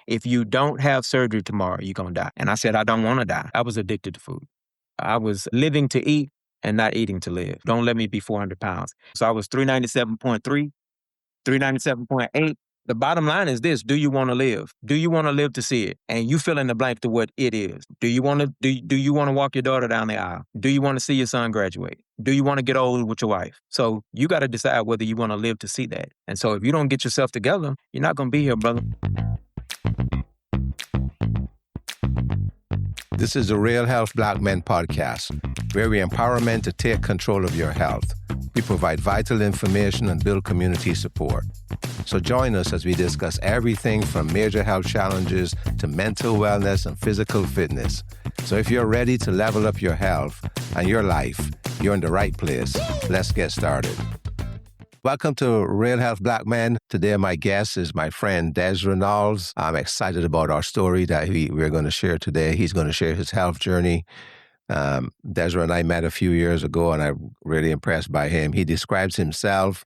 if you don't have surgery tomorrow, you're going to die. And I said, I don't want to die. I was addicted to food. I was living to eat and not eating to live. Don't let me be 400 pounds. So I was 397.3, 397.8. The bottom line is this: do you want to live? Do you want to live to see it? And you fill in the blank to what it is. Do you want to do you want to walk your daughter down the aisle? Do you want to see your son graduate? Do you want to get old with your wife? So you got to decide whether you want to live to see that. And so if you don't get yourself together, you're not going to be here, brother. This is the Real Health Black Men podcast, where we empower men to take control of your health. We provide vital information and build community support. So join us as we discuss everything from major health challenges to mental wellness and physical fitness. So if you're ready to level up your health and your life, you're in the right place. Let's get started. Welcome to Real Health Black Men. Today, my guest is my friend Dezra Nauls. I'm excited about our story that we're going to share today. He's going to share his health journey. Dezra and I met a few years ago, and I'm really impressed by him. He describes himself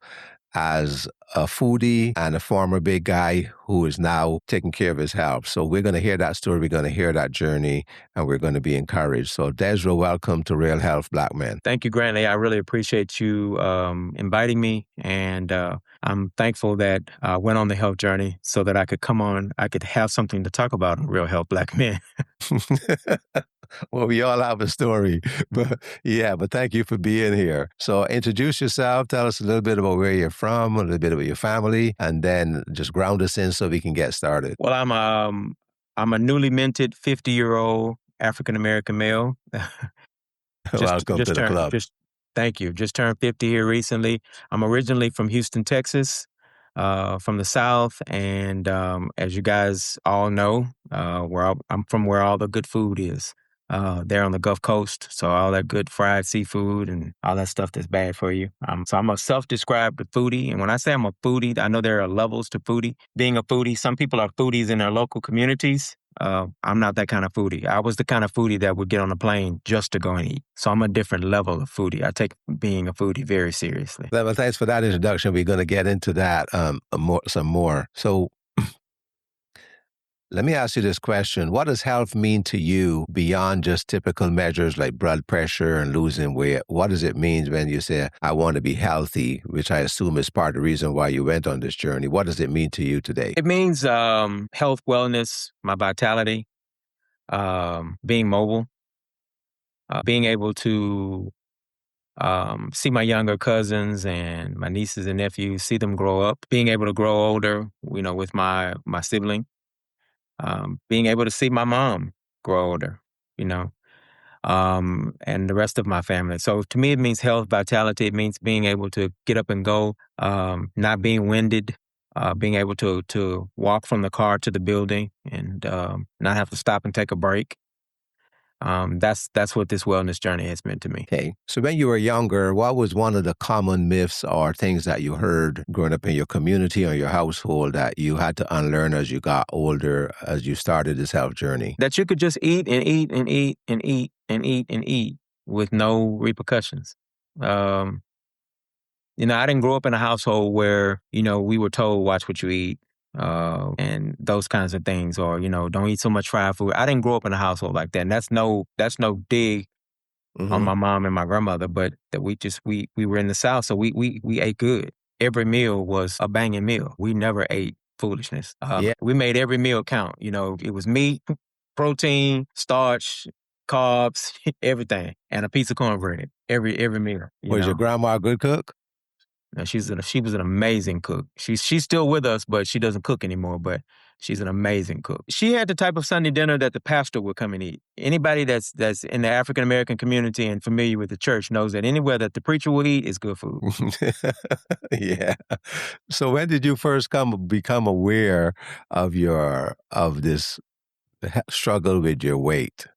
as a foodie and a former big guy who is now taking care of his health. So we're going to hear that story, we're going to hear that journey, and we're going to be encouraged. So Dezra, welcome to Real Health Black Men. Thank you, Grantley. I really appreciate you inviting me, and I'm thankful that I went on the health journey so that I could come on, I could have something to talk about on Real Health Black Men. Well, we all have a story, but thank you for being here. So introduce yourself, tell us a little bit about where you're from, a little bit about your family, and then just ground us in so we can get started. Well, I'm a newly minted 50-year-old African-American male. Welcome to the club. Thank you. Just turned 50 here recently. I'm originally from Houston, Texas, from the South. And as you guys all know, I'm from where all the good food is. There on the Gulf Coast. So all that good fried seafood and all that stuff that's bad for you. So I'm a self-described foodie. And when I say I'm a foodie, I know there are levels to foodie. Being a foodie, some people are foodies in their local communities. I'm not that kind of foodie. I was the kind of foodie that would get on a plane just to go and eat. So I'm a different level of foodie. I take being a foodie very seriously. Well, thanks for that introduction. We're going to get into that some more. So let me ask you this question. What does health mean to you beyond just typical measures like blood pressure and losing weight? What does it mean when you say, I want to be healthy, which I assume is part of the reason why you went on this journey? What does it mean to you today? It means health, wellness, my vitality, being mobile, being able to see my younger cousins and my nieces and nephews, see them grow up, being able to grow older, with my sibling. Being able to see my mom grow older, and the rest of my family. So to me, it means health, vitality. It means being able to get up and go, not being winded, being able to walk from the car to the building and not have to stop and take a break. That's what this wellness journey has meant to me. Okay. So when you were younger, what was one of the common myths or things that you heard growing up in your community or your household that you had to unlearn as you got older, as you started this health journey? That you could just eat and eat and eat and eat and eat and eat with no repercussions. I didn't grow up in a household where, we were told, watch what you eat. And those kinds of things, or, don't eat so much fried food. I didn't grow up in a household like that. And that's no dig on my mom and my grandmother, but that we were in the South. So we ate good. Every meal was a banging meal. We never ate foolishness. We made every meal count. It was meat, protein, starch, carbs, everything, and a piece of cornbread. Every meal. Was your grandma a good cook? Now, she was an amazing cook. She's still with us, but she doesn't cook anymore, but she's an amazing cook. She had the type of Sunday dinner that the pastor would come and eat. Anybody that's in the African-American community and familiar with the church knows that anywhere that the preacher will eat is good food. Yeah. So when did you first become aware of this struggle with your weight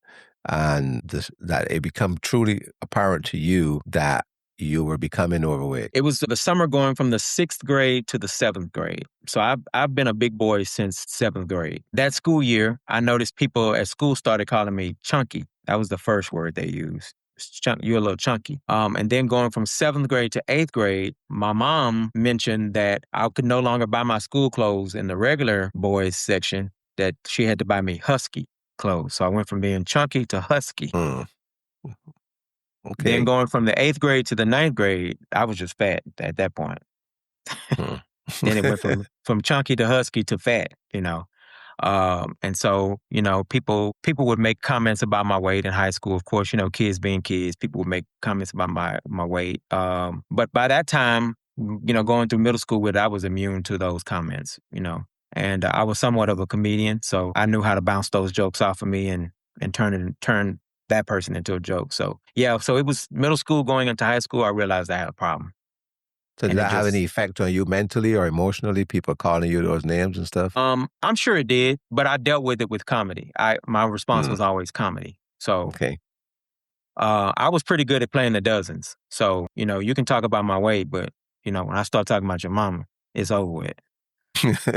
and that it become truly apparent to you that you were becoming overweight? It was the summer going from the 6th grade to the 7th grade. So I've been a big boy since 7th grade. That school year, I noticed people at school started calling me chunky. That was the first word they used. You're a little chunky. And then going from 7th grade to 8th grade, my mom mentioned that I could no longer buy my school clothes in the regular boys section. that she had to buy me husky clothes. So I went from being chunky to husky. Mm. Then Okay. going from the 8th grade to the 9th grade, I was just fat at that point. Mm. Then it went from chunky to husky to fat, and so, people would make comments about my weight in high school. Of course, kids being kids, people would make comments about my weight. But by that time, going through middle school I was immune to those comments, and I was somewhat of a comedian, so I knew how to bounce those jokes off of me and turn that person into a joke. So yeah, so it was middle school going into high school, I realized I had a problem. So did And it that have any just, effect on you mentally or emotionally? People calling you those names and stuff? I'm sure it did, but I dealt with it with comedy. My response Mm. was always comedy. So, Okay. I was pretty good at playing the dozens. So, you can talk about my weight, but when I start talking about your mama, it's over with.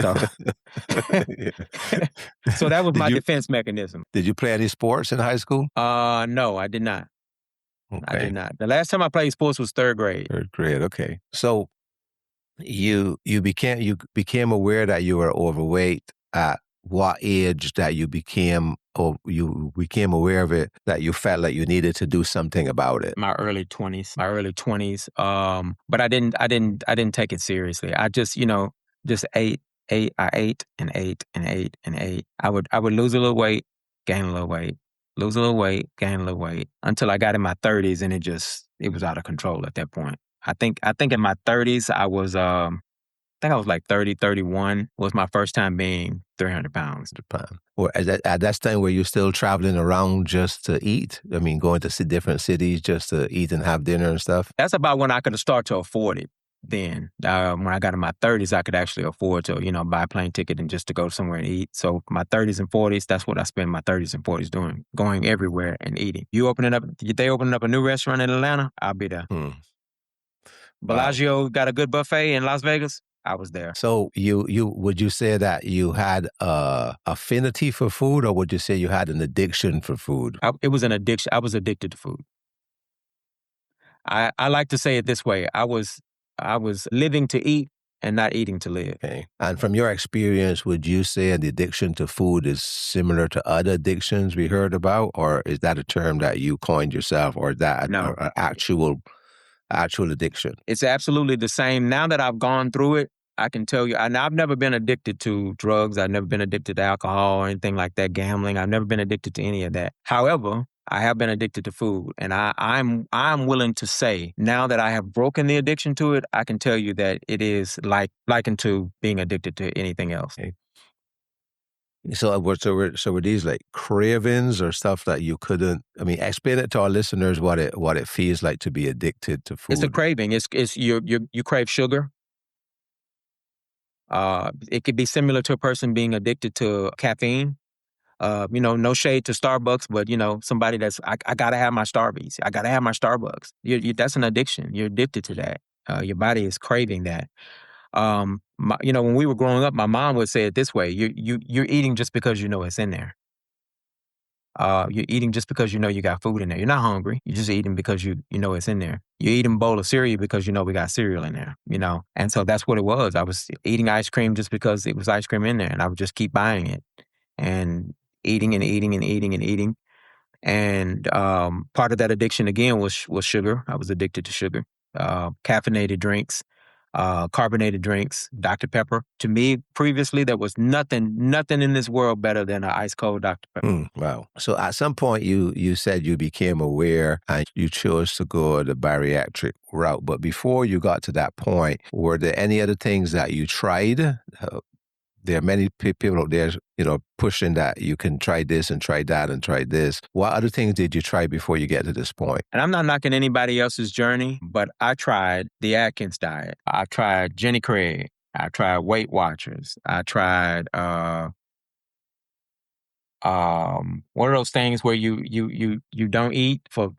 So, Yeah. so that was Did my you defense mechanism. did you play any sports in high school? No, I did not. I did Okay. not. The last time I played sports was 3rd grade. Third grade. Okay. So you became aware that you were overweight at what age that you became aware of it that you felt like you needed to do something about it? My early 20s. My early 20s. But I didn't take it seriously. I just ate, I ate and ate and ate and ate. I would lose a little weight, gain a little weight, lose a little weight, gain a little weight until I got in my 30s, and it was out of control at that point. I think in my 30s I think I was like 30, 31 was my first time being 300 pounds. Japan. Or at that time, were you still traveling around just to eat? I mean, going to different cities just to eat and have dinner and stuff? That's about when I could start to afford it. Then, when I got in my 30s, I could actually afford to, buy a plane ticket and just to go somewhere and eat. So my 30s and 40s, that's what I spent my 30s and 40s doing, going everywhere and eating. They opening up a new restaurant in Atlanta, I'll be there. Hmm. Wow. Bellagio got a good buffet in Las Vegas, I was there. So you would you say that you had a affinity for food, or would you say you had an addiction for food? It was an addiction. I was addicted to food. I like to say it this way. I was living to eat and not eating to live. Okay. And from your experience, would you say the addiction to food is similar to other addictions we heard about, or is that a term that you coined yourself, or is that No, an actual addiction? it's absolutely the same. Now that I've gone through it, I can tell you, and I've never been addicted to drugs. I've never been addicted to alcohol or anything like that, gambling. I've never been addicted to any of that. However, I have been addicted to food, and I'm willing to say now that I have broken the addiction to it, I can tell you that it is likened to being addicted to anything else. Okay. So were these like cravings or stuff that you couldn't? I mean, explain it to our listeners what it feels like to be addicted to It's a food. craving. It's you crave sugar. It could be similar to a person being addicted to caffeine. No shade to Starbucks, but somebody I gotta have my Starbucks. I gotta have my Starbucks. That's an addiction. You're addicted to that. Your body is craving that. When we were growing up, my mom would say it this way: you're eating just because you know it's in there. You're eating just because you know you got food in there. You're not hungry. You're just eating because you know it's in there. You're eating a bowl of cereal because you know we got cereal in there, And so that's what it was. I was eating ice cream just because it was ice cream in there, and I would just keep buying it and eating and eating and eating and eating. And part of that addiction again was sugar. I was addicted to sugar, caffeinated drinks, carbonated drinks, Dr. Pepper. To me, previously, there was nothing in this world better than an ice cold Dr. Pepper. Wow. So at some point you said you became aware and you chose to go the bariatric route. But before you got to that point, were there any other things that you tried? There are many people out there, pushing that you can try this and try that and try this. What other things did you try before you get to this point? And I'm not knocking anybody else's journey, but I tried the Atkins diet. I tried Jenny Craig. I tried Weight Watchers. I tried what are those things where you don't eat for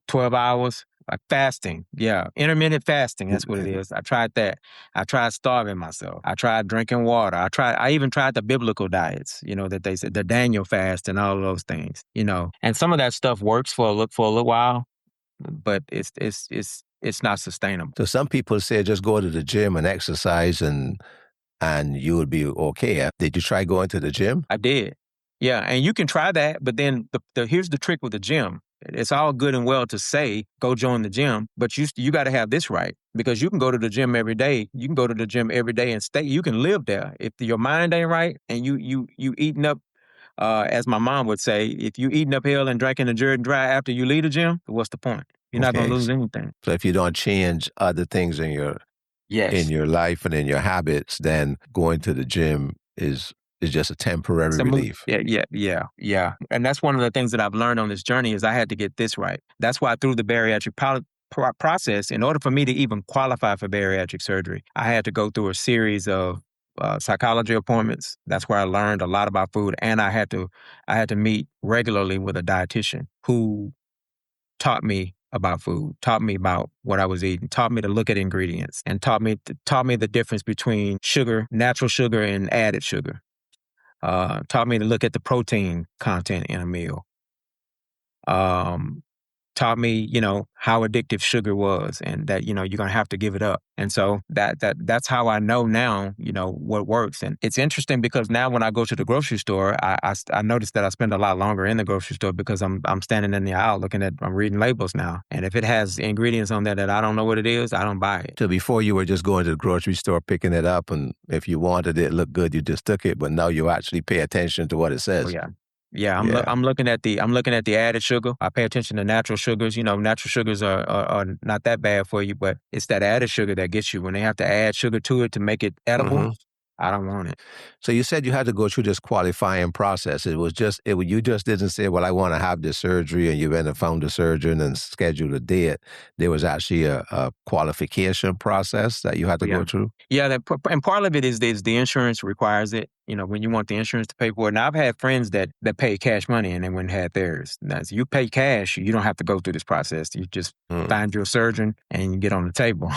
12 hours? Like fasting. Yeah. Intermittent fasting. That's what it is. I tried that. I tried starving myself. I tried drinking water. I even tried the biblical diets, that they said, the Daniel fast and all of those things, and some of that stuff works for a little while, but it's not sustainable. So some people say just go to the gym and exercise and and you would be okay. Did you try going to the gym? I did. Yeah, and you can try that, but then here's the trick with the gym. It's all good and well to say go join the gym, but you got to have this right, because you can go to the gym every day. You can go to the gym every day and stay. You can live there if your mind ain't right and you eating up. As my mom would say, if you eating up hell and drinking the Jordan dry after you leave the gym, what's the point? You're not gonna Okay. lose anything. So if you don't change other things in Yes. your life and in your habits, then going to the gym is just a temporary relief. Yeah. And that's one of the things that I've learned on this journey is I had to get this right. That's why through the bariatric process, in order for me to even qualify for bariatric surgery, I had to go through a series of psychology appointments. That's where I learned a lot about food, and I had to meet regularly with a dietitian who taught me about food, taught me about what I was eating, taught me to look at ingredients, and taught me the difference between sugar, natural sugar, and added sugar. Taught me to look at the protein content in a meal. Um, Taught me, how addictive sugar was, and that you're gonna have to give it up. And so that's how I know now, what works. And it's interesting because now when I go to the grocery store, I notice that I spend a lot longer in the grocery store because I'm standing in the aisle I'm reading labels now, and if it has ingredients on there that I don't know what it is, I don't buy it. So before you were just going to the grocery store, picking it up, and if you wanted it, looked good, you just took it. But now you actually pay attention to what it Oh says. yeah. Yeah, Yeah. I'm looking at the added sugar. I pay attention to natural sugars. Natural sugars are not that bad for you, but it's that added sugar that gets you. When they have to add sugar to it to make it edible, Hmm. I don't want it. So you said you had to go through this qualifying process. You just didn't say, well, I want to have this surgery, and you went and found a surgeon and scheduled a date. There was actually a qualification process that you had Oh, to go yeah. through. Yeah, and part of it is the insurance requires it. When you want the insurance to pay for it. Now, I've had friends that pay cash money and they went and had theirs. Now, so you pay cash, you don't have to go through this process. You just Mm. find your surgeon and you get on the table.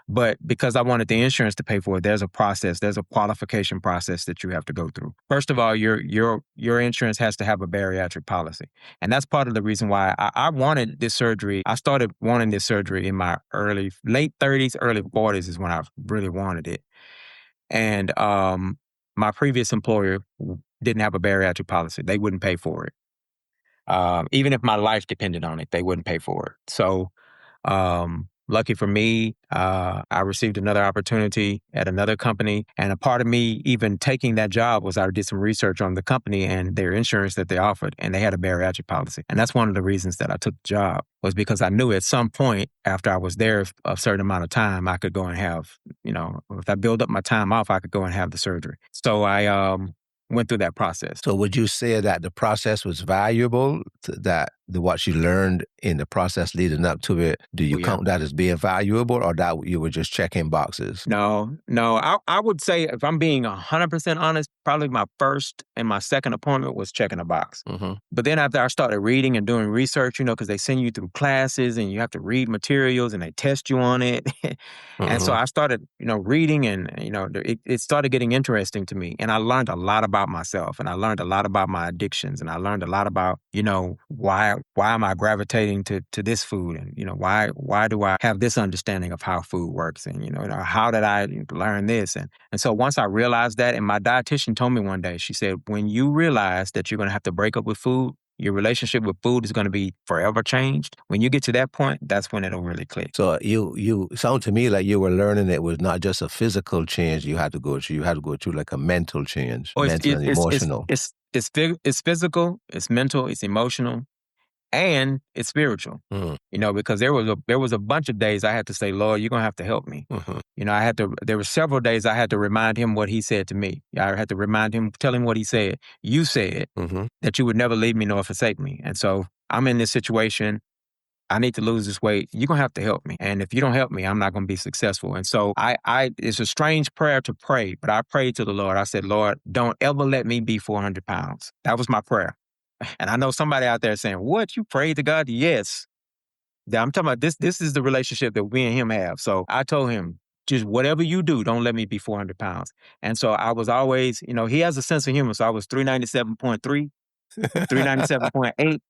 But because I wanted the insurance to pay for it, there's a process. There's a qualification process that you have to go through. First of all, your insurance has to have a bariatric policy, and that's part of the reason why I wanted this surgery. I started wanting this surgery in my late 30s, early 40s is when I really wanted it. And my previous employer didn't have a bariatric policy. They wouldn't pay for it. Even if my life depended on it, they wouldn't pay for it. So lucky for me, I received another opportunity at another company. And a part of me even taking that job was I did some research on the company and their insurance that they offered, and they had a bariatric policy. And that's one of the reasons that I took the job, was because I knew at some point after I was there a certain amount of time, I could go and have, if I build up my time off, I could go and have the surgery. So I went through that process. So would you say that the process was valuable, what you learned in the process leading up to it, do you Oh, yeah. count that as being valuable, or that you were just checking boxes? No. I would say, if I'm being 100% honest, probably my first and my second appointment was checking a box. Mm-hmm. But then after I started reading and doing research, because they send you through classes and you have to read materials and they test you on it. And so Mm-hmm. I started, reading, and, it started getting interesting to me. And I learned a lot about myself, and I learned a lot about my addictions, and I learned a lot about, why am I gravitating to this food, and, why do I have this understanding of how food works, and, how did I learn this? And so once I realized that, and my dietitian told me one day, she said, when you realize that you're going to have to break up with food, your relationship with food is going to be forever changed. When you get to that point, that's when it'll really click. So you sound to me like you were learning it was not just a physical change you had to go through. You had to go through like a mental change, Or mental and emotional. it's physical, it's mental, it's emotional, and it's spiritual. Mm. Because there was a bunch of days I had to say, Lord, you're gonna have to help me. Mm-hmm. There were several days I had to remind him what he said to me. I had to remind him, tell him what he said. You said Mm-hmm. that you would never leave me nor forsake me. And so I'm in this situation. I need to lose this weight. You're gonna have to help me. And if you don't help me, I'm not gonna be successful. And so it's a strange prayer to pray, but I prayed to the Lord. I said, Lord, don't ever let me be 400 pounds. That was my prayer. And I know somebody out there saying, what, you prayed to God? Yes. I'm talking about this. This is the relationship that we and him have. So I told him, just whatever you do, don't let me be 400 pounds. And so I was always, he has a sense of humor. So I was 397.3, 397.8.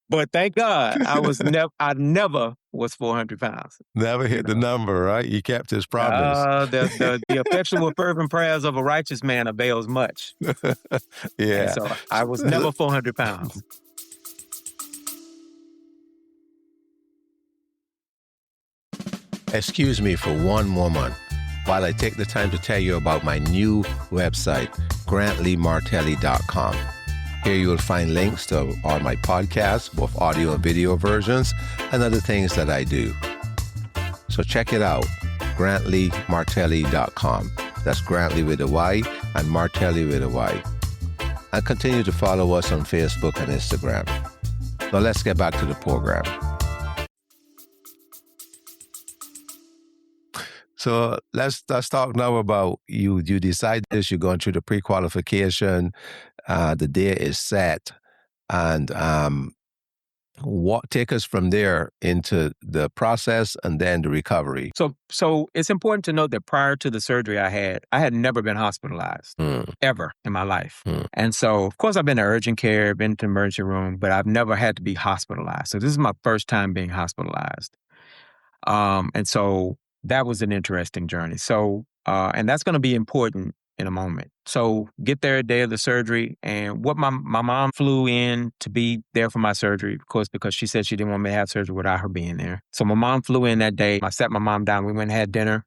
But thank God I never was 400 pounds. Never hit the number, right? You kept his promise. The effectual fervent prayers of a righteous man avails much. And Yeah. so I was never 400 pounds. Excuse me for one moment while I take the time to tell you about my new website, grantleemartelli.com. Here you will find links to all my podcasts, both audio and video versions, and other things that I do. So check it out, grantleemartelli.com. That's Grantley with a Y and Martelli with a Y. And continue to follow us on Facebook and Instagram. Now let's get back to the program. So let's talk now about you. You decide this. You're going through the pre-qualification. The day is set, and take us from there into the process and then the recovery. So it's important to note that prior to the surgery I had never been hospitalized ever in my life. And so, of course, I've been to urgent care, been to the emergency room, but I've never had to be hospitalized. So this is my first time being hospitalized. And so that was an interesting journey. So, and that's going to be important in a moment. So get there a day of the surgery, and what my mom flew in to be there for my surgery, of course, because she said she didn't want me to have surgery without her being there. So my mom flew in that day. I sat my mom down. We went and had dinner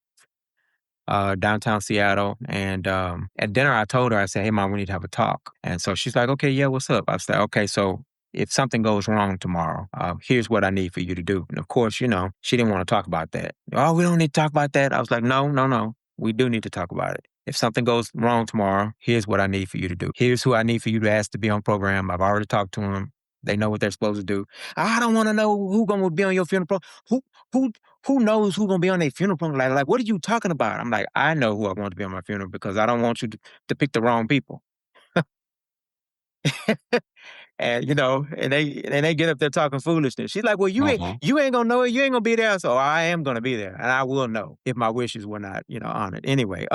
downtown Seattle. And at dinner, I told her, I said, hey, Mom, we need to have a talk. And so she's like, okay, yeah, what's up? I said, okay, so if something goes wrong tomorrow, here's what I need for you to do. And of course, she didn't want to talk about that. Oh, we don't need to talk about that. I was like, no. We do need to talk about it. If something goes wrong tomorrow, here's what I need for you to do. Here's who I need for you to ask to be on program. I've already talked to them. They know what they're supposed to do. I don't want to know who's going to be on your funeral program. Who knows who's going to be on their funeral program? Like, what are you talking about? I'm like, I know who I want to be on my funeral because I don't want you to pick the wrong people. And they get up there talking foolishness. She's like, well, you ain't gonna know it. You ain't gonna be there. So I am gonna be there, and I will know if my wishes were not, honored. Anyway,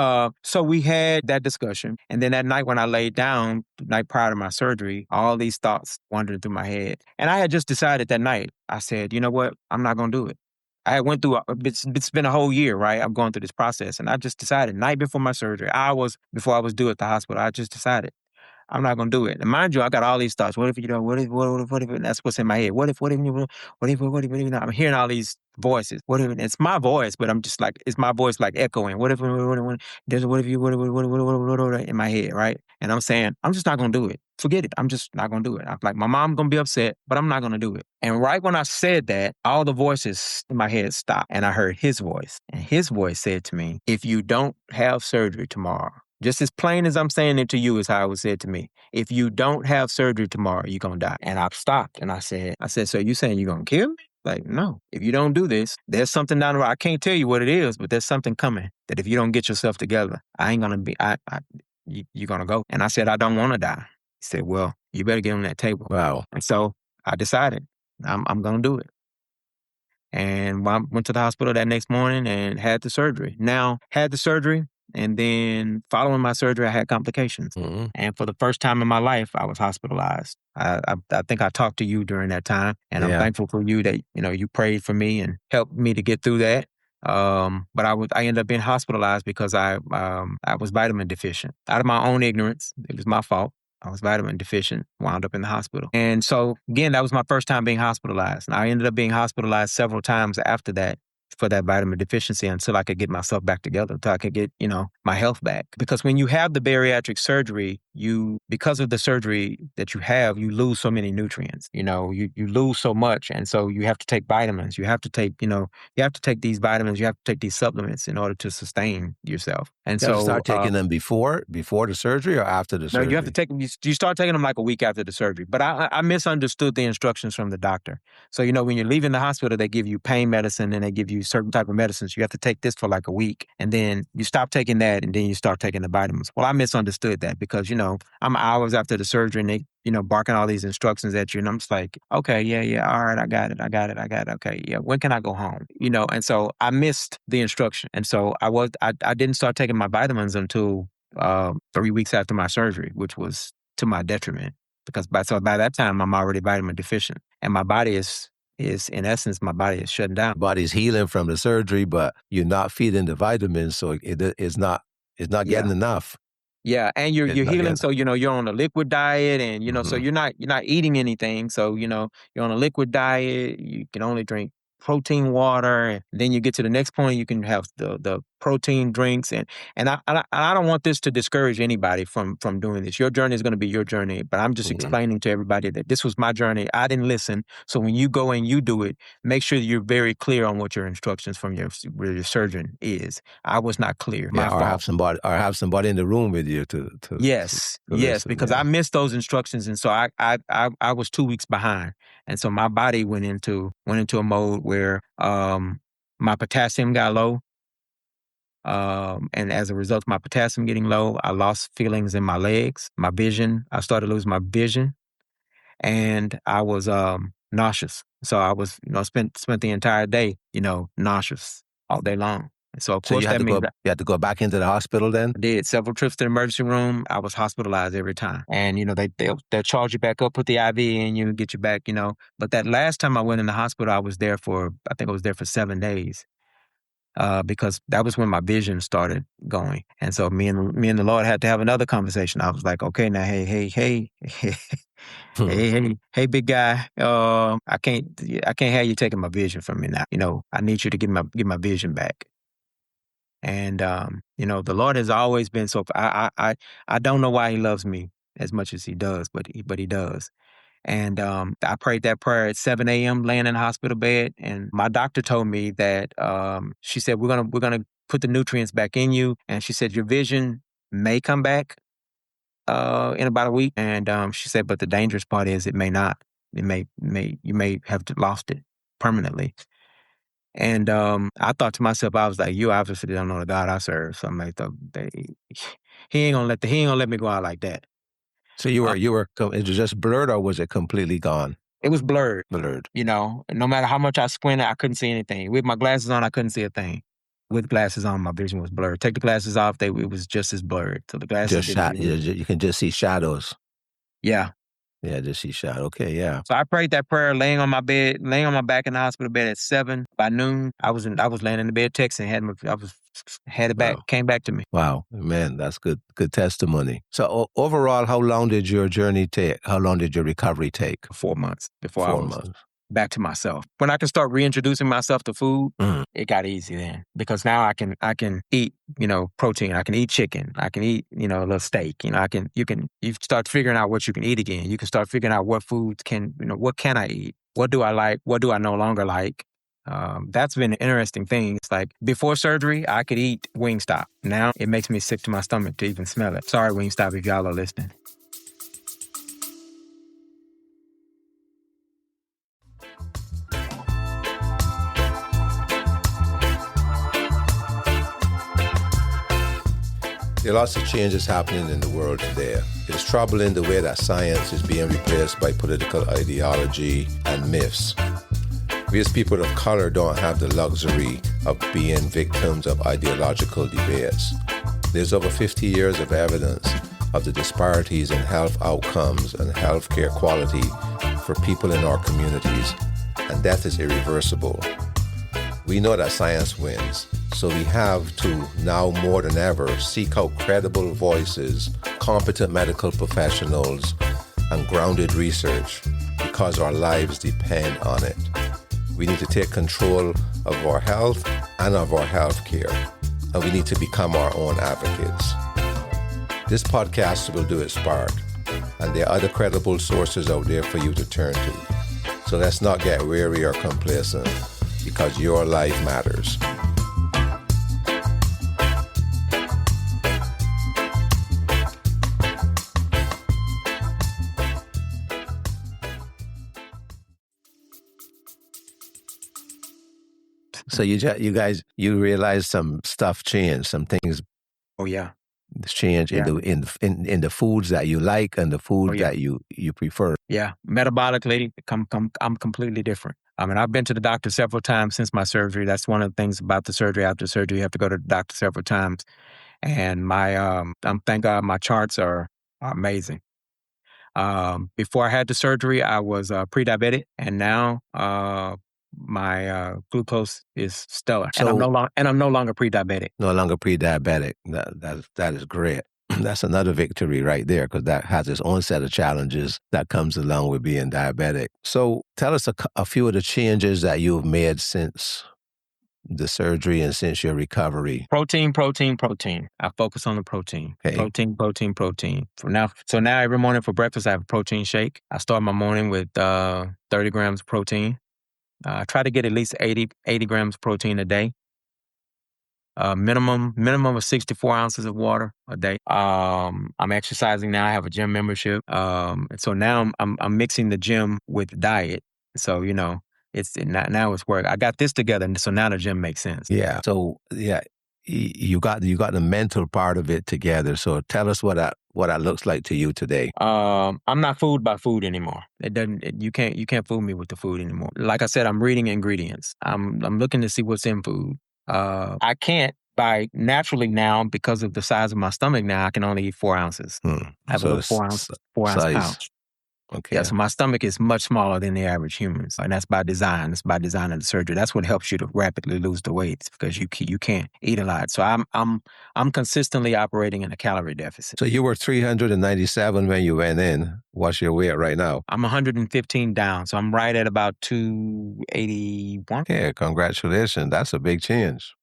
so we had that discussion, and then that night when I laid down, the night prior to my surgery, all these thoughts wandered through my head, and I had just decided that night. I said, you know what? I'm not gonna do it. I went through. It's been a whole year, right? I'm going through this process, and I just decided night before my surgery, hours before I was due at the hospital, I just decided. I'm not gonna do it. And mind you, I got all these thoughts. What if what if, and that's what's in my head. What if, I'm hearing all these voices. What if, it's my voice, but I'm just like, it's my voice like echoing. There's what if you, in my head, right? And I'm saying, I'm just not gonna do it. Forget it. I'm just not gonna do it. I'm like, my mom gonna be upset, but I'm not gonna do it. And right when I said that, all the voices in my head stopped and I heard his voice. And his voice said to me, if you don't have surgery tomorrow, just as plain as I'm saying it to you is how it was said to me. If you don't have surgery tomorrow, you're going to die. And I stopped and I said, so you saying you're going to kill me? Like, no. If you don't do this, there's something down the road. I can't tell you what it is, but there's something coming that if you don't get yourself together, I ain't going to be, you're going to go. And I said, I don't want to die. He said, well, you better get on that table. Wow. And so I decided I'm going to do it. And I went to the hospital that next morning and had the surgery. And then following my surgery, I had complications. Mm-hmm. And for the first time in my life, I was hospitalized. I think I talked to you during that time. And I'm thankful for you that, you prayed for me and helped me to get through that. But I ended up being hospitalized because I was vitamin deficient. Out of my own ignorance, it was my fault. I was vitamin deficient, wound up in the hospital. And so, again, that was my first time being hospitalized. And I ended up being hospitalized several times after that for that vitamin deficiency until I could get myself back together, until I could get, my health back. Because when you have the bariatric surgery, because of the surgery that you have, you lose so many nutrients. You lose so much. And so you have to take vitamins. You have to take, these vitamins, you have to take these supplements in order to sustain yourself. And you have to start taking them before the surgery or after the surgery? No, you have to take them. You start taking them like a week after the surgery. But I misunderstood the instructions from the doctor. So, when you're leaving the hospital, they give you pain medicine and they give you certain type of medicines. You have to take this for like a week. And then you stop taking that and then you start taking the vitamins. Well, I misunderstood that because, I'm hours after the surgery and they, barking all these instructions at you. And I'm just like, okay, yeah. All right, I got it. Okay, yeah. When can I go home? And so I missed the instruction. And so I didn't start taking my vitamins until 3 weeks after my surgery, which was to my detriment. because by that time I'm already vitamin deficient, and my body is in essence, my body is shutting down. Body's healing from the surgery, but you're not feeding the vitamins, so it's not Yeah. getting enough. Yeah, and It's you're not healing, getting. so you're on a liquid diet, and so Hmm. you're not eating anything, so you're on a liquid diet. You can only drink protein water, and then you get to the next point. You can have the protein drinks, and I don't want this to discourage anybody from doing this. Your journey is going to be your journey, but I'm just Hmm. explaining to everybody that this was my journey. I didn't listen, so when you go and you do it, make sure that you're very clear on what your instructions from your surgeon is. I was not clear. Yeah, My fault. or have somebody in the room with you to Yes, listen. because Yeah. I missed those instructions, and so I was 2 weeks behind, and so my body went into a mode where my potassium got low, and as a result of my potassium getting low, I lost feelings in my legs, my vision. I started losing my vision, and I was nauseous. So I was spent the entire day nauseous all day long. And so of So course that means you had to go back into the hospital then. I did several trips to the emergency room. I was hospitalized every time, and they'll charge you back up, put the IV in you, and get you back. But that last time I went in the hospital, I think I was there for 7 days, because that was when my vision started going, and so me and the Lord had to have another conversation. I was like, okay, now, hey, hey, big guy, I can't have you taking my vision from me now. I need you to get my vision back. And the Lord has always been so. I don't know why He loves me as much as He does, but He does. And I prayed that prayer at 7 a.m. laying in the hospital bed, and my doctor told me that she said we're gonna put the nutrients back in you, and she said your vision may come back in about a week, and she said, but the dangerous part is it may not. You may have lost it permanently. And I thought to myself, I was like, "You obviously don't know the God I serve." So I'm like, "He ain't gonna let me go out like that." So Uh, it was just blurred, or was it completely gone? it was blurred. Blurred. No matter how much I squinted, I couldn't see anything. With my glasses on, I couldn't see a thing. With glasses on, my vision was blurred. Take the glasses off, it was just as blurred. So the glasses Just didn't shot. do it. You can just see shadows. Yeah. Yeah, just see shadow. Okay, yeah. So I prayed that prayer laying on my bed, laying on my back in the hospital bed at 7. By noon, I was laying in the bed texting, had it back, Wow. came back to me. Wow, man, that's good testimony. So overall, how long did your journey take? How long did your recovery take? 4 months before I 4 was months. back to myself. When I could start reintroducing myself to food, Mm. it got easy then, because now I can eat, protein. I can eat chicken. I can eat, a little steak. You start figuring out what you can eat again. You can start figuring out what foods what can I eat? What do I like? What do I no longer like? That's been an interesting thing. It's like before surgery, I could eat Wingstop. Now it makes me sick to my stomach to even smell it. Sorry, Wingstop, if y'all are listening. There are lots of changes happening in the world today. It's troubling the way that science is being replaced by political ideology and myths. We as people of color don't have the luxury of being victims of ideological debates. There's over 50 years of evidence of the disparities in health outcomes and healthcare quality for people in our communities, and death is irreversible. We know that science wins, so we have to, now more than ever, seek out credible voices, competent medical professionals, and grounded research, because our lives depend on it. We need to take control of our health and of our health care, and we need to become our own advocates. This podcast will do its part, and there are other credible sources out there for you to turn to. So let's not get weary or complacent, because your life matters. So you guys realize some stuff changed, some things Oh yeah. change Yeah. in the foods that you like and the foods yeah. that you prefer. Yeah, metabolically, I'm completely different. I mean, I've been to the doctor several times since my surgery. That's one of the things about the surgery. After surgery, you have to go to the doctor several times. And thank God my charts are amazing. Before I had the surgery, I was pre-diabetic, and now my glucose is stellar, and So I'm no longer pre-diabetic. no longer pre-diabetic. That is great. That's another victory right there, because that has its own set of challenges that comes along with being diabetic. So tell us a few of the changes that you've made since the surgery and since your recovery. Protein, protein, protein. I focus on the protein. Okay. Protein, protein, protein. So now every morning for breakfast, I have a protein shake. I start my morning with 30 grams of protein. I try to get at least 80 grams of protein a day. Minimum of 64 ounces of water a day. I'm exercising now. I have a gym membership. And so now I'm mixing the gym with diet. So, now it's work. I got this together, and so now the gym makes sense. Yeah. So yeah, you got the mental part of it together. So tell us what that looks like to you today. I'm not fooled by food anymore. You can't fool me with the food anymore. Like I said, I'm reading ingredients. I'm looking to see what's in food. I can't buy naturally now because of the size of my stomach. Now I can only eat 4 ounces. I have a little 4-ounce pouch. Okay. Yeah, so my stomach is much smaller than the average humans, and that's by design. It's by design of the surgery. That's what helps you to rapidly lose the weight, because you can't eat a lot. So I'm consistently operating in a calorie deficit. So you were 397 when you went in. What's your weight right now? I'm 115 down, so I'm right at about 281. Yeah, congratulations. That's a big change.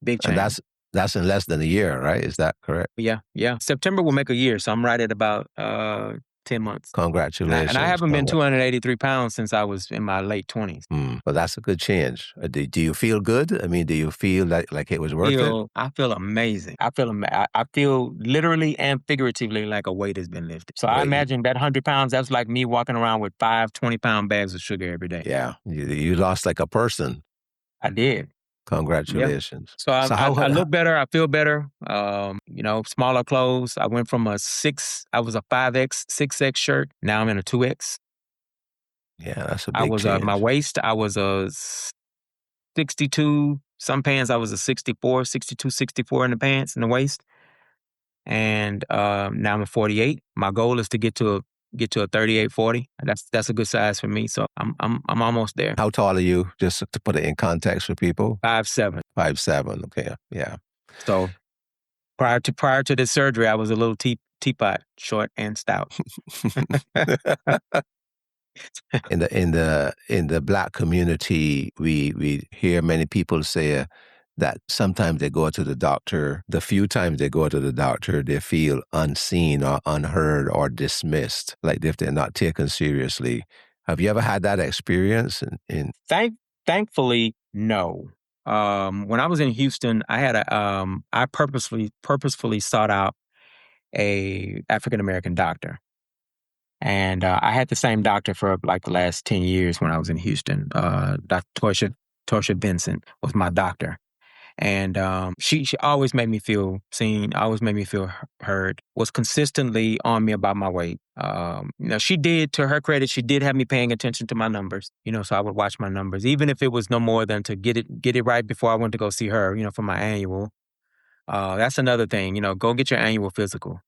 Big change. And that's in less than a year, right? Is that correct? Yeah. September will make a year, so I'm right at about 10 months. Congratulations. And I haven't been 283 pounds since I was in my late 20s. But that's a good change. Do you feel good? I mean, do you feel like it was worth it? I feel amazing. I feel literally and figuratively like a weight has been lifted. So I imagine that 100 pounds, that's like me walking around with 5 20-pound bags of sugar every day. Yeah. You lost like a person. I did. Congratulations. Yeah. So I look better. I feel better. Smaller clothes. I went from I was a 5X, 6X shirt. Now I'm in a 2X. Yeah, that's a big change. My waist, I was a 62. Some pants, I was a 64, 62, 64 in the pants, in the waist. And now I'm a 48. My goal is to get to a 38, 40. That's a good size for me. So I'm almost there. How tall are you? Just to put it in context for people. 5'7". 5'7". Okay. Yeah. So prior to this surgery, I was a little teapot, short and stout. In the Black community, we hear many people say that sometimes they go to the doctor. The few times they go to the doctor, they feel unseen or unheard or dismissed, like if they're not taken seriously. Have you ever had that experience? Thankfully, no. When I was in Houston, I purposefully sought out a African American doctor. And I had the same doctor for like the last 10 years when I was in Houston. Dr. Torsha Vincent was my doctor. And she always made me feel seen, always made me feel heard, was consistently on me about my weight. She did, to her credit, she did have me paying attention to my numbers, so I would watch my numbers, even if it was no more than to get it right before I went to go see her, for my annual. That's another thing, go get your annual physical.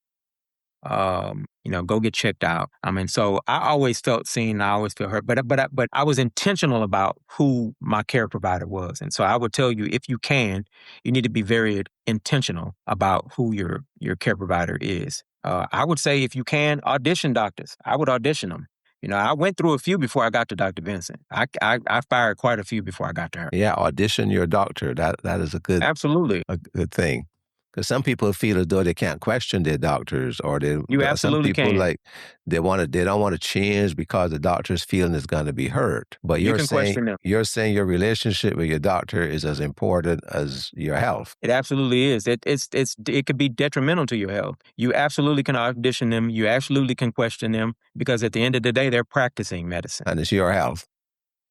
Go get checked out. So I always felt seen. I always felt hurt, but I was intentional about who my care provider was. And so I would tell you, if you can, you need to be very intentional about who your care provider is. I would say, if you can, audition doctors. I would audition them. I went through a few before I got to Dr. Vincent. I fired quite a few before I got to her. Yeah, audition your doctor. That is a good thing. Because some people feel as though they can't question their doctors, or you absolutely some people can. Like they don't want to change because the doctor's feeling is going to be hurt. But you're saying your relationship with your doctor is as important as your health. It absolutely is. It could be detrimental to your health. You absolutely can audition them. You absolutely can question them, because at the end of the day, they're practicing medicine. And it's your health.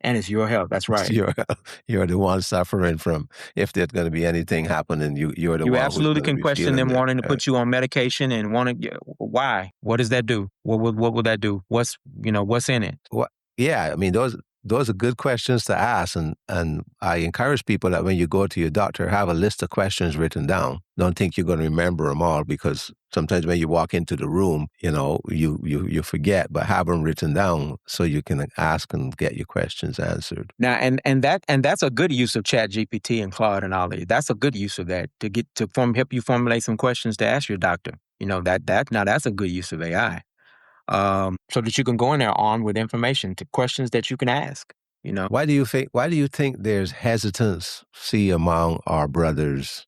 And it's your health. That's right. You're the one suffering from, if there's going to be anything happening, you're the one. You absolutely can question them wanting to put you on medication and why? What does that do? What will that do? What's in it? Yeah, those are good questions to ask. And I encourage people that when you go to your doctor, have a list of questions written down. Don't think you're going to remember them all, because sometimes when you walk into the room, you forget, but have them written down so you can ask and get your questions answered. Now, and that's a good use of Chat GPT and Claude and all that. That's a good use of that to help you formulate some questions to ask your doctor. That's a good use of AI. So that you can go in there armed with information to questions that you can ask. Why do you think there's hesitancy among our brothers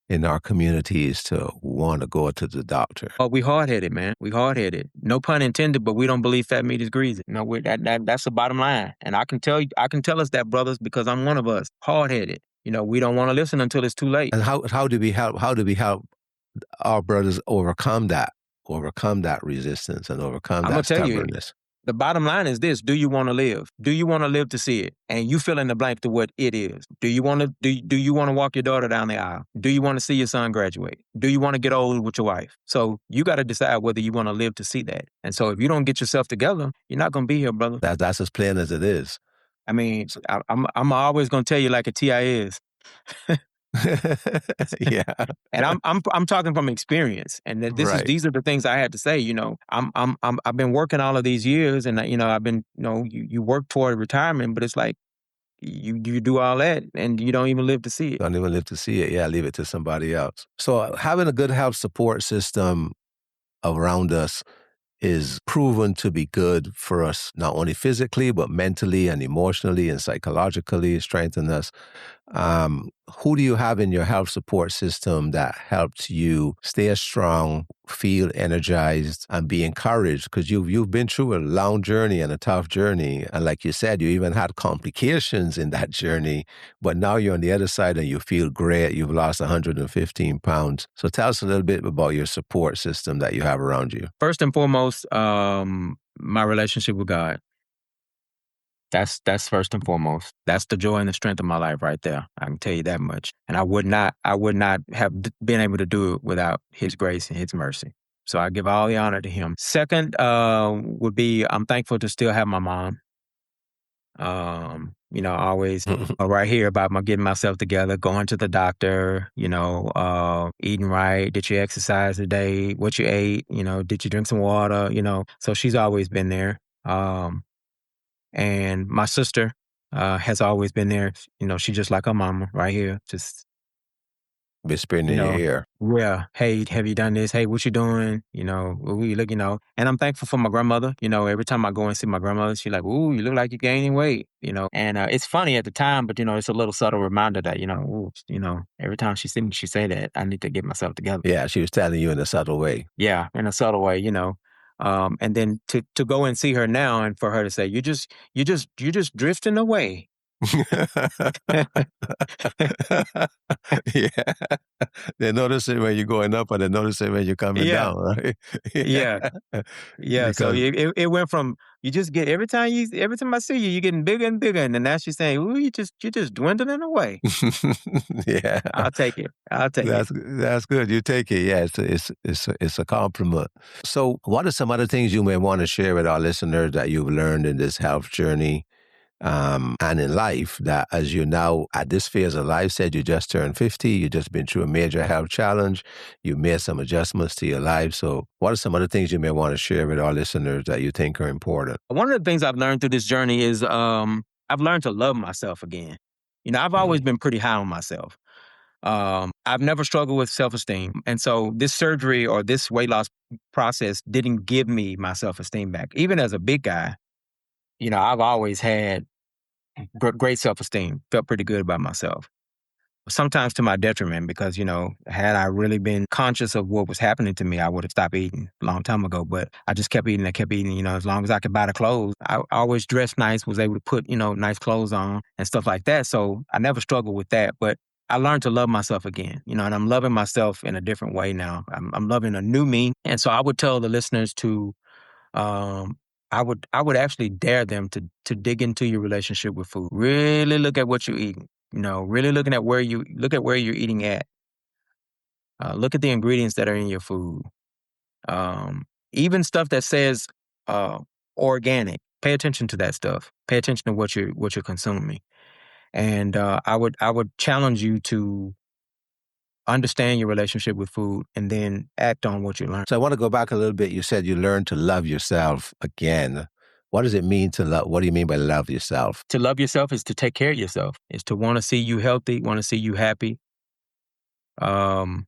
in our communities to want to go to the doctor? Oh, we hard-headed, man. We hard-headed. No pun intended, but we don't believe fat meat is greasy. That's the bottom line. And I can tell us that, brothers, because I'm one of us. Hard-headed. We don't want to listen until it's too late. And how do we help our brothers overcome that resistance and overcome I'm that gonna tell you, stubbornness? the bottom line is this: do you want to live? Do you want to live to see it? And you fill in the blank to what it is. Do you want to do you want to walk your daughter down the aisle? Do you want to see your son graduate? Do you want to get old with your wife? So you got to decide whether you want to live to see that. And so if you don't get yourself together, you're not gonna be here, brother. That's as plain as it is. I mean, I'm always gonna tell you like a TI is. Yeah. And I'm talking from experience, and that Right. these are the things I had to say. I've been working all of these years, and I've been you work toward retirement, but it's like you do all that and you don't even live to see it. Don't even live to see it. Yeah, leave it to somebody else. So having a good health support system around us is proven to be good for us, not only physically, but mentally and emotionally and psychologically, strengthen us. Who do you have in your health support system that helps you stay strong, feel energized, and be encouraged? Because you've been through a long journey and a tough journey. And like you said, you even had complications in that journey, but now you're on the other side and you feel great. You've lost 115 pounds. So tell us a little bit about your support system that you have around you. First and foremost, my relationship with God. That's first and foremost. That's the joy and the strength of my life right there. I can tell you that much. And I would not have been able to do it without His grace and His mercy. So I give all the honor to Him. Second, would be I'm thankful to still have my mom. Always right here about getting myself together, going to the doctor, eating right. Did you exercise today? What you ate? Did you drink some water? So she's always been there. And my sister has always been there. She's just like her mama right here. Just whispering in your ear. Yeah. Hey, have you done this? Hey, what you doing? We look, and I'm thankful for my grandmother. Every time I go and see my grandmother, she's like, ooh, you look like you're gaining weight, and it's funny at the time, but it's a little subtle reminder that, every time she see me, she say that I need to get myself together. Yeah. She was telling you in a subtle way. Yeah. In a subtle way, and then to go and see her now and for her to say, you're just drifting away. Yeah. They notice it when you're going up and they notice it when you're coming down, right? Yeah. Because So it went from you just get every time I see you, you're getting bigger and bigger. And then now she's saying, ooh, you're just dwindling away. Yeah. I'll take it. That's good. You take it. Yeah, it's a compliment. So what are some other things you may want to share with our listeners that you've learned in this health journey? And in life, that as you now at this phase of life, said you just turned 50, you just been through a major health challenge, you made some adjustments to your life. So what are some other things you may want to share with our listeners that you think are important? One of the things I've learned through this journey is I've learned to love myself again. I've always been pretty high on myself. I've never struggled with self-esteem. And so this surgery or this weight loss process didn't give me my self-esteem back. Even as a big guy, I've always had great self-esteem, felt pretty good about myself. Sometimes to my detriment because, had I really been conscious of what was happening to me, I would have stopped eating a long time ago. But I just kept eating. I kept eating, as long as I could buy the clothes. I always dressed nice, was able to put, nice clothes on and stuff like that. So I never struggled with that. But I learned to love myself again, and I'm loving myself in a different way now. I'm loving a new me. And so I would tell the listeners to, I would actually dare them to dig into your relationship with food. Really look at what you're eating. Really looking at where you're eating at. Look at the ingredients that are in your food. Even stuff that says organic. Pay attention to that stuff. Pay attention to what you're consuming. And I would challenge you to understand your relationship with food and then act on what you learn. So I want to go back a little bit. You said you learned to love yourself again. What does it mean to love? What do you mean by love yourself? To love yourself is to take care of yourself. Is to want to see you healthy, want to see you happy. And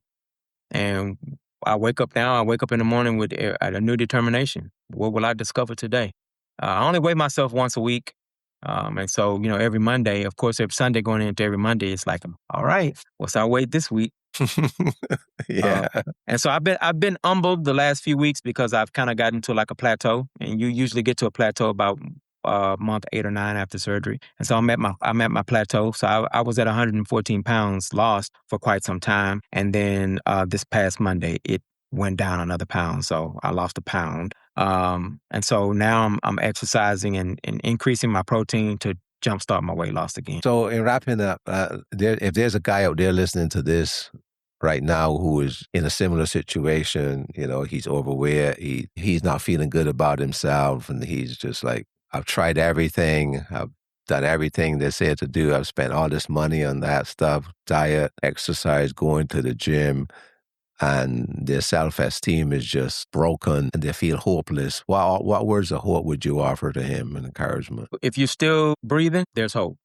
I wake up in the morning with a new determination. What will I discover today? I only weigh myself once a week. And so, every Monday, of course, every Sunday going into every Monday, it's like, all right, what's our weight this week? Yeah. And so I've been humbled the last few weeks because I've kind of gotten to like a plateau, and you usually get to a plateau about month 8 or 9 after surgery. And so I'm at my plateau. So I was at 114 pounds lost for quite some time. And then this past Monday, it went down another pound. So I lost a pound. And so now I'm exercising and increasing my protein to jumpstart my weight loss again. So in wrapping up, if there's a guy out there listening to this right now who is in a similar situation, he's overweight, he's not feeling good about himself, and he's just like, I've tried everything, I've done everything they said to do, I've spent all this money on that stuff, diet, exercise, going to the gym, and their self-esteem is just broken and they feel hopeless. What words of hope would you offer to him and encouragement? If you're still breathing, there's hope.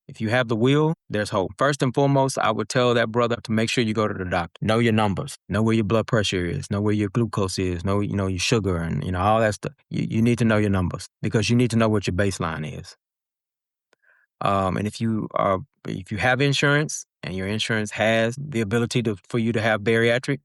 If you have the will, there's hope. First and foremost, I would tell that brother to make sure you go to the doctor. Know your numbers. Know where your blood pressure is. Know where your glucose is. Know, your sugar and, all that stuff. You need to know your numbers because you need to know what your baseline is. And if you have insurance and your insurance has the ability for you to have bariatric,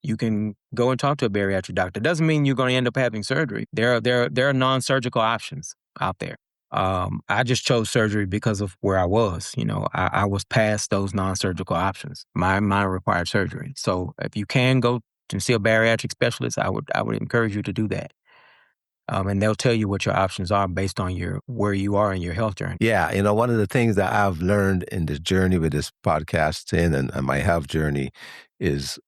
you can go and talk to a bariatric doctor. Doesn't mean you're going to end up having surgery. There are non-surgical options out there. I just chose surgery because of where I was. I was past those non-surgical options. Mine required surgery. So if you can go to see a bariatric specialist, I would encourage you to do that. And they'll tell you what your options are based on where you are in your health journey. Yeah, one of the things that I've learned in this journey with this podcasting and my health journey is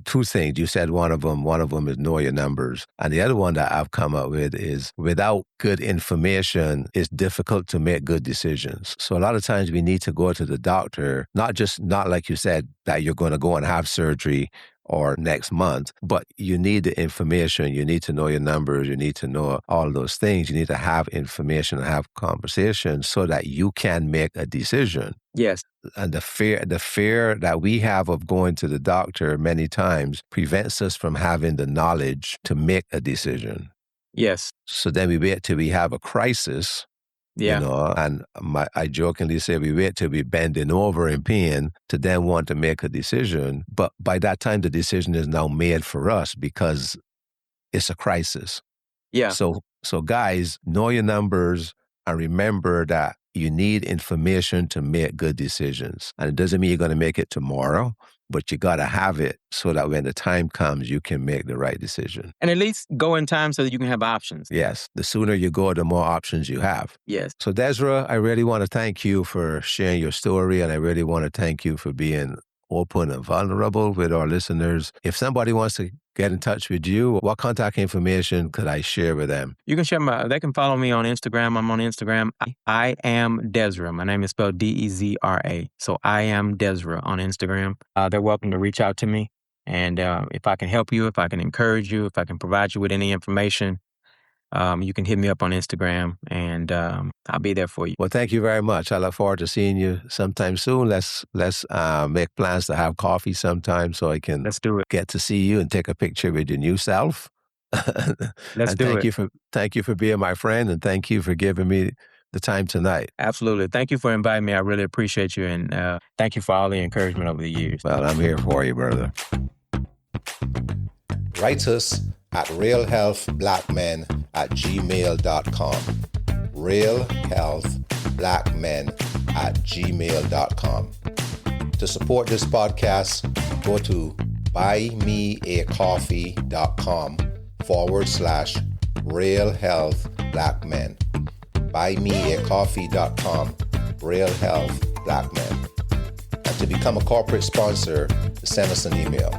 two things. You said one of them is know your numbers. And the other one that I've come up with is without good information, it's difficult to make good decisions. So a lot of times we need to go to the doctor, not like you said, that you're going to go and have surgery or next month, but you need the information. You need to know your numbers. You need to know all those things. You need to have information and have conversations so that you can make a decision. Yes. And the fear that we have of going to the doctor many times prevents us from having the knowledge to make a decision. Yes. So then we wait till we have a crisis. Yeah. And I jokingly say we wait till we bending over in pain to then want to make a decision. But by that time, the decision is now made for us because it's a crisis. Yeah. So guys, know your numbers and remember that you need information to make good decisions. And it doesn't mean you're going to make it tomorrow, but you got to have it so that when the time comes, you can make the right decision. And at least go in time so that you can have options. Yes. The sooner you go, the more options you have. Yes. So Dezra, I really want to thank you for sharing your story, and I really want to thank you for being open and vulnerable with our listeners. If somebody wants to get in touch with you, what contact information could I share with them? You can share they can follow me on Instagram. I'm on Instagram. I am Dezra. My name is spelled Dezra. So I am Dezra on Instagram. They're welcome to reach out to me. And if I can help you, if I can encourage you, if I can provide you with any information, you can hit me up on Instagram and I'll be there for you. Well, thank you very much. I look forward to seeing you sometime soon. Let's make plans to have coffee sometime so I can get to see you and take a picture with your new self. Thank you for being my friend, and thank you for giving me the time tonight. Absolutely. Thank you for inviting me. I really appreciate you, and thank you for all the encouragement over the years. Well, I'm here for you, brother. Write us at realhealthblackmen@gmail.com. realhealthblackmen@gmail.com. To support this podcast, go to buymeacoffee.com/realhealthblackmen. buymeacoffee.com/realhealthblackmen. And to become a corporate sponsor, send us an email.